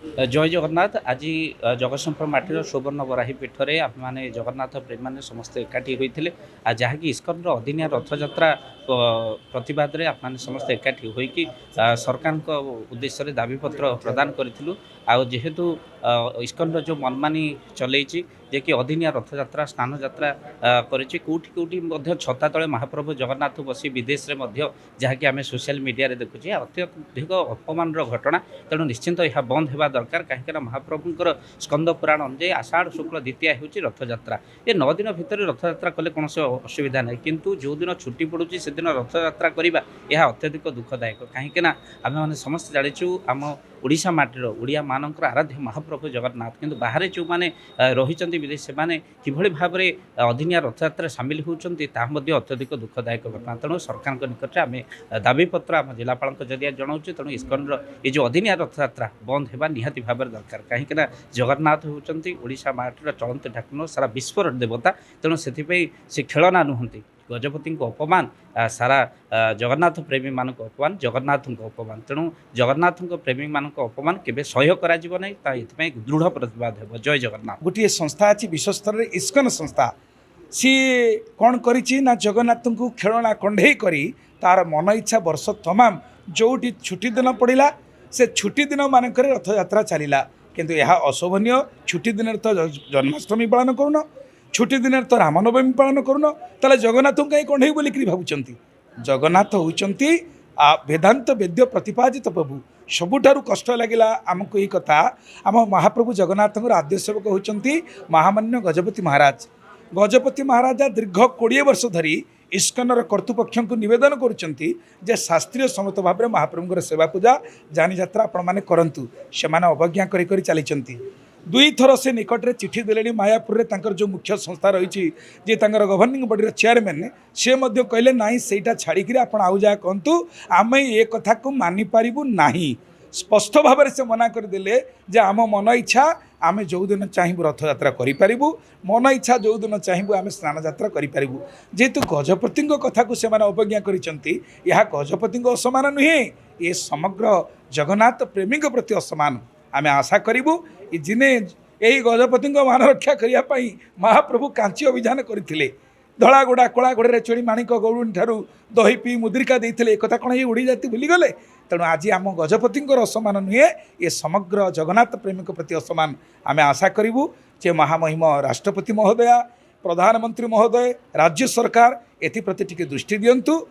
जय जगन्नाथ आज जगतसिंहपुर माटीर सुवर्ण बराही पीठ में आम मैंने जगन्नाथ प्रेमी मैंने समस्ते एकाठी होते जहाँकि इस्कन अदिनिया रथयात्रा प्रतिवाद में आम समस्ते एकाठी होकी सरकार उद्देश्य दाबीपत्र प्रदान करूँ जेहेतु इस्कन जो मनमानी चलती जे कि अदिनिया रथयात्रा स्नान यात्रा कौटी कौटी छता तले महाप्रभु जगन्नाथ बसी विदेश में जहाँकि आम सोशल मीडिया देखुचे अत्यधिक अपमान घटना तेणु निश्चिंत यह बंद होगा दरकार कहीं महाप्रभुंर स्कंद पुराण अनुजाई आषाढ़ शुक्ल द्वितीय हूँ रथयात्रा ये 9 दिन भितर रथयात्रा कले कौन असुविधा ना किंतु जो दिन छुट्टी पड़ुची से दिन रथयात्रा करवा यह अत्यधिक दुखदायक कहीं आम मैंने समस्त जाचु आम ओडिशा माटीर ओडिया मानकर आराध्य महाप्रभु जगन्नाथ किंतु बाहर जो मैंने रही विदेश से किभली भाव में अदिनिया रथयात्रा सामिल होती अत्यधिक दुखदायक घटना तेणु सरकार निकट में आम दाबीपत्र आम जिलापाल जरिया जनाऊँ तेणु इस्कन ये जो अदिनिया रथयात्रा बंद होगा निहाती भाव दरकार कहीं जगन्नाथ होती ओडिशा माटीर चलती ठाकुर सारा विश्वर देवता तेणु से खेलना नुहति गजपति अपमान सारा जगन्नाथ प्रेमी मान अपमान जगन्नाथ अपमान तेणु जगन्नाथ प्रेमी मान अपमान केवे सह्य करा दृढ़ प्रतिवाद हो। जय जगन्नाथ गोटे संस्था अच्छी विश्व स्तर में इस्कन संस्था सी कौन करी ना जगन्नाथ को खेलना कंडे करी तार मन इच्छा वर्ष तमाम जो छुट्टी दिन पड़ा से छुट्टी दिन मानक रथयात्रा चलला किंतु यह अशोभनीय छुट्टी दिन तो जन्माष्टमी पालन करूना छुट्टी दिन तो रामनवमी पालन करूना ताले जगन्नाथ कहीं कंडे बोलिक भावुंट जगन्नाथ होती वेदांत वेद्य प्रतिपादित प्रभु सबुठारु कष्ट लगिला आमको यही कथा आम महाप्रभु जगन्नाथ आद्य सेवक होती महामान्य गजपति महाराज गजपति महाराजा दीर्घ 20 वर्ष धरी इस्कनर कर्तृपक्ष को निवेदन करुँचे जे शास्त्रीय सम्मत भाव में महाप्रभुर सेवा पूजा जानी जात्रा आपण मैंने करूँ से अवज्ञा कर चली दुई थर से निकट में चिठी देले मायापुर में जो मुख्य संस्था रही जे गवर्निंग बॉडी चेयरमैन से कहले ना सेटा छाड़ी आप आउ जा कहतु आम ये कथा को मानि पारिबु नाही स्पष्ट भाव से मना करदे जे आम मन इच्छा आम जो दिन चाहबू रथयात्रा करूँ मन इच्छा जो दिन चाहबू आम स्नान यात्रा करूँ जेहेतु गजपति कथा को अवज्ञा करिसेंती यह गजपति असमान नुहे ये समग्र जगन्नाथ प्रेमी प्रति असमान आम आशा करूँ जिने यही गजपति मान रक्षा करने महाप्रभु कांची अभियान करते धलागोड़ा कलागोड़े चोरी माणिक गौड़ी ठार दही पी मुद्रिका देते एक कौन ये ओडी जाति भूलीगले तेणु आज आम गजपति असमान नुहे ये समग्र जगन्नाथ प्रेमी प्रति असमान आम आशा करूँ जे महामहिम राष्ट्रपति महोदया प्रधानमंत्री महोदय राज्य सरकार एप्रति टिके दृष्टि दिंतु।